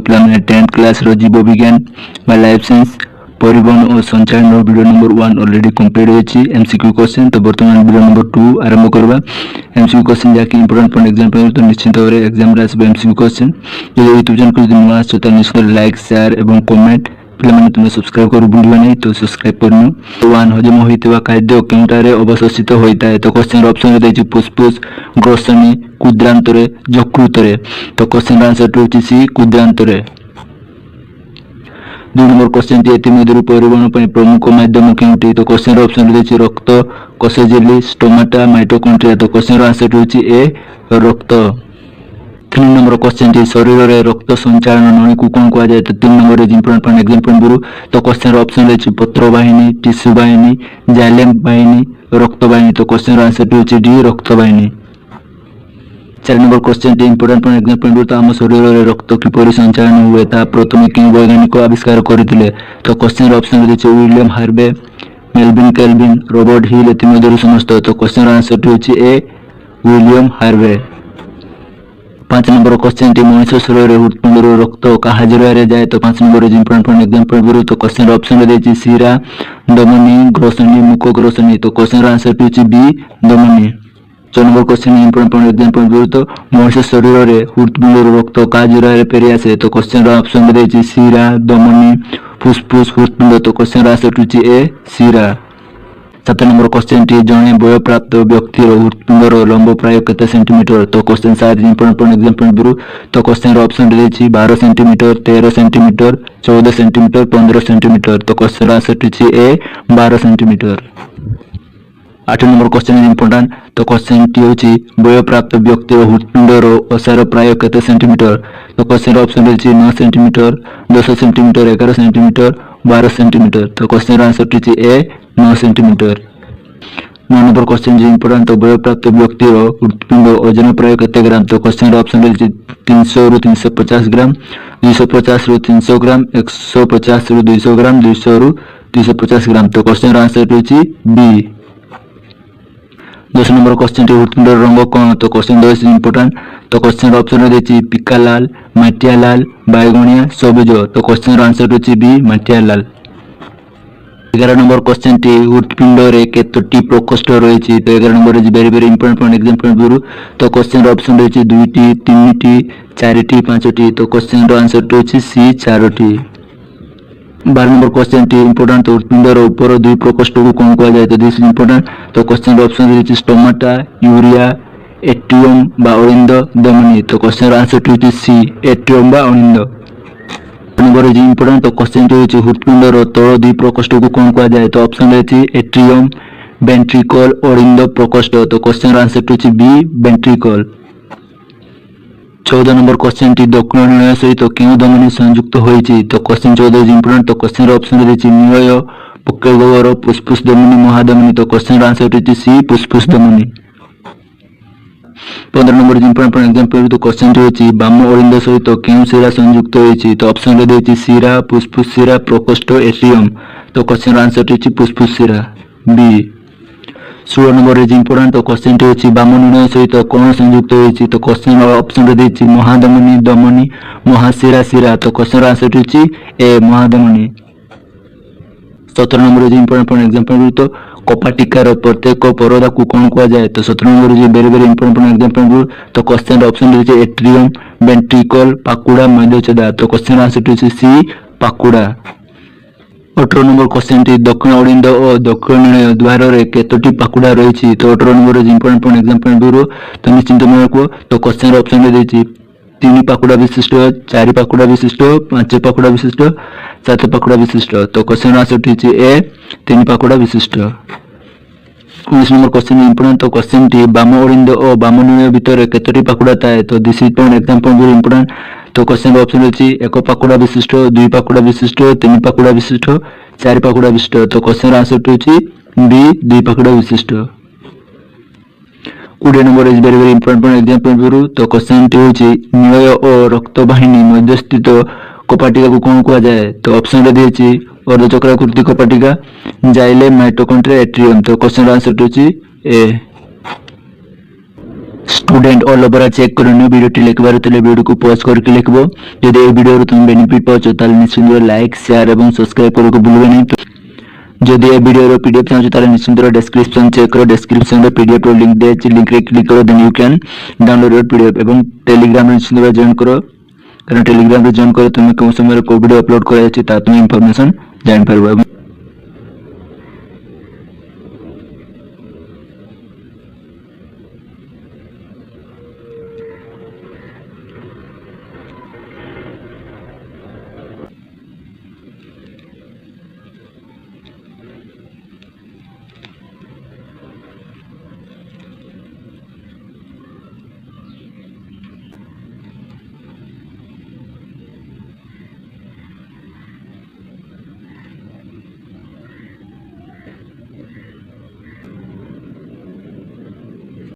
पे 10th class रो जीव विज्ञान बा लाइफ साइंस परिवहन और संचालन वीडियो नंबर 1 ऑलरेडी कंप्लीट होची एमसीक्यू क्वेश्चन। तो वर्तमान वीडियो नंबर 2 आरंभ करबा। एमसीक्यू क्वेश्चन जाके इंपोर्टेंट पॉइंट एग्जांपल तो निश्चित भाव एग्जाम रे आसबे एमसीक्यू क्वेश्चन। जो यूट्यूब चैनल को नुआ आछो त निश्चित लाइक शेयर एवं कमेंट पिलाने तुम सब्सक्राइब कर भूलिबा नहीं तो सब्सक्राइब करनु। तो 1 हजम होइतबा खाद्य केउटारे अवशोषित होइता है। तो क्वेश्चन ऑप्शन रे देछि फुसफुस ग्रसनी कुद्रांतरे यकृतरे। तो क्वेश्चन आंसर टू होछि सी कुद्रांतरे। 2 नंबर क्वेश्चन टी एतिमध्यरु परिवहन पय प्रमुख माध्यम केउटी। तो क्वेश्चन ऑप्शन रे देछि रक्त कोश झिल्ली स्टोमाटा माइटोकॉन्ड्रिया। तो क्वेश्चन आंसर होछि ए रक्त। 3 नंबर क्वेश्चन टी शरीर रे रक्त संचालन नळी को कोन कहा जाय। तो 3 नंबर रे इंपोर्टेंट पॉइंट एग्जांपल गुरु। तो क्वेश्चन ऑप्शन रे पत्र वाहिनी टिश्यू वाहिनी जाइलेम वाहिनी रक्त वाहिनी। तो क्वेश्चन आंसर होछि डी रक्त वाहिनी। 4 number question T important point example गुरु। तो आम शरीर रे रक्त किपरि संचालन हुए ता प्रथमे कि वैज्ञानिक आविष्कार करथिले। तो क्वेश्चन ऑप्शन रे देछि William Harvey Melvin Calvin Robert Hill एतिमध्यरु समस्त। तो क्वेश्चन आंसर होछि A William Harvey. 5 number question टी मनुष्य शरीर रे हृदपिंड रो रक्त कहा जरिया जाए। तो 5 नंबर रे इंपोर्टेंट पॉइंट एग्जांपल गुरु। तो क्वेश्चन ऑप्शन रे देछि शिरा धमनी ग्रसनी मुख ग्रसनी। तो क्वेश्चन आंसर होछि बी धमनी। 4 number question important point example गुरु। तो मनुष्य शरीर रे हृदपिंड रो रक्त कहा जरिया फेरी आसे। तो क्वेश्चन ऑप्शन रे देछि शिरा धमनी फुसफुस हृदपिंड। तो क्वेश्चन आंसर होछि ए शिरा। 7 नंबर क्वेश्चन टी जणे वयोप्राप्त व्यक्ति रो हृदपिंड रो लंब प्राय केते सेंटीमीटर। तो क्वेश्चन 7 इंपोर्टेंट पॉइंट एग्जांपल गुरु। तो क्वेश्चन ऑप्शन रे देछि 12 सेंटीमीटर 13 सेंटीमीटर 14 सेंटीमीटर 15 सेंटीमीटर। तो क्वेश्चन आंसर होछि ए 12 सेंटीमीटर। 8 number question important. तो क्वेश्चन टी होछि वयोप्राप्त व्यक्ति रो हृदपिंड रो ओसार प्राय केते सेंटीमीटर। तो क्वेश्चन ऑप्शन रे देछि 9 सेंटीमीटर 10 सेंटीमीटर 11 सेंटीमीटर 12 सेंटीमीटर। तो क्वेश्चन आंसर होछि ए 9 सेंटीमीटर। 9 नंबर क्वेश्चन जे इंपोर्टेंट। तो वयोप्राप्त व्यक्ति रो हृदपिंड ओजन प्राय केते ग्राम। तो क्वेश्चन ऑप्शन रे देछि 300 रु 350 ग्राम 250 रु 300 ग्राम 150 रु 200 ग्राम 200 रु 250 ग्राम। तो क्वेश्चन आंसर होछि बी। 10 नंबर क्वेश्चन टी हृदपिंड रंग कोन। तो क्वेश्चन 10 इंपोर्टेंट। तो क्वेश्चन ऑप्शन रे देछि पिका लाल माटिया लाल बैगुनिया सबुज। तो क्वेश्चन आंसर होछि बी माटिया लाल। 11 नंबर क्वेश्चन टी हृदपिंड रे केतोटी प्रकोष्ठ रहिछि। तो 11 number is very very important point example गुरु। तो क्वेश्चन ऑप्शन रहिछि 2टी 3टी 4टी 5टी। तो क्वेश्चन रो आंसर होछि सी 4टी। 12 नंबर क्वेश्चन टी इंपोर्टेंट। तो हृदपिंड रो ऊपर 2 प्रकोष्ठ को कोन कहा जाय। तो दिस इंपोर्टेंट। तो क्वेश्चन ऑप्शन रहिछि स्टोमाटा यूरिया एट्रियम बा अरिंद धमनी। तो क्वेश्चन आंसर होछि सी एट्रियम बा अरिंद। Number is important. तो क्वेश्चन टी होछि हृदपिंड रो तळ 2 प्रकोष्ठ को कोन कहा जाय। तो ऑप्शन रहिछि एट्रियम वेंट्रिकल अरिंद प्रकोष्ठ। तो क्वेश्चन आंसर होछि बी वेंट्रिकल। 14 नंबर क्वेश्चन टी दक्षिण निलय सहित केउ धमनी संयुक्त होइछि। तो क्वेश्चन 14 इज इंपोर्टेंट। तो क्वेश्चन ऑप्शन देछि निलय पक्केगोर फुसफुस धमनी महाधमनी। तो क्वेश्चन आंसर होछि सी फुसफुस धमनी। 15 नंबर इज इंपोर्टेंट एग्जांपल। तो क्वेश्चन टी होछि बाम अरिंद सहित केउ शिरा संयुक्त होइछि। तो ऑप्शन रे देछि शिरा फुसफुस शिरा प्रकोष्ठ एट्रियम। तो क्वेश्चन आंसर होछि फुसफुस शिरा बी। 16 number is important. तो क्वेश्चन टी होछि बाम निलय सहित कोन संयुक्त होइछि। तो क्वेश्चन ऑप्शन रे देछि महाधमनी धमनी महाशिरा शिरा। तो क्वेश्चन आंसर होछि ए महाधमनी। 17 number is important point example. तो कपाटिकार प्रत्येक परदा को कोन कहा जाय। तो 17 number is very very important point example. तो क्वेश्चन ऑप्शन देछि एट्रियम वेंट्रिकल पाकुड़ा मध्यछदा। तो क्वेश्चन आंसर होछि सी पाकुड़ा। 18 नंबर क्वेश्चन टी दक्षिण अरिंद और दक्षिण निलय द्वार रे केतोटी पाकुड़ा रहिछि। तो 18 number is important point example गुरु। तो निश्चित मन को। तो क्वेश्चन ऑप्शन रे देछि 3 पाकुड़ा विशिष्ट 4 पाकुड़ा विशिष्ट 5 पाकुड़ा विशिष्ट 7 पाकुड़ा विशिष्ट। तो क्वेश्चन आंसर होछि ए 3 पाकुड़ा विशिष्ट। 19 नंबर क्वेश्चन इंपोर्टेंट। तो क्वेश्चन टी बाम अरिंद और बाम निलय भितर केतोटी पाकुड़ा थाए। तो this is point example Guru important. तो क्वेश्चन ऑप्शन होछि 1 पाकुड़ा विशिष्ट 2 पाकुड़ा विशिष्ट 3 पाकुड़ा विशिष्ट 4 पाकुड़ा विशिष्ट। तो क्वेश्चन आंसर होछि बी 2 पाकुड़ा विशिष्ट। 20 number is very very important point example गुरु। तो क्वेश्चन टी होछि निलय और रक्त वाहिनी मध्य स्थित कपाटिका को कोन कहा जाय। तो ऑप्शन रे देछि अर्धचक्राकृति कपाटिका जाइलेम माइटोकॉन्ड्रिया एट्रियम। तो क्वेश्चन आंसर होछि ए। स्टूडेंट ऑल ओवर चेक करनी वीडियो लिखबार तेल वीडियो को पॉज करके लिखबो जदि ए वीडियो तुम बेनिफिट पाउछ ताले निश्चित लाइक शेयर एवं सब्सक्राइब करको भूलबे नहीं जदि ए वीडियो पीडीएफ चाहछो ताले निश्चित डिस्क्रिप्शन चेक करो डिस्क्रिप्शन रे पीडीएफ रो लिंक दे अछि लिंक रे क्लिक करो then you can download your PDF एवं टेलीग्राम रे निश्चित जॉइन करो कारण टेलीग्राम रे जॉइन करो तुम को समय वीडियो अपलोड करा अछि ता तुम इंफॉर्मेशन जान परबो।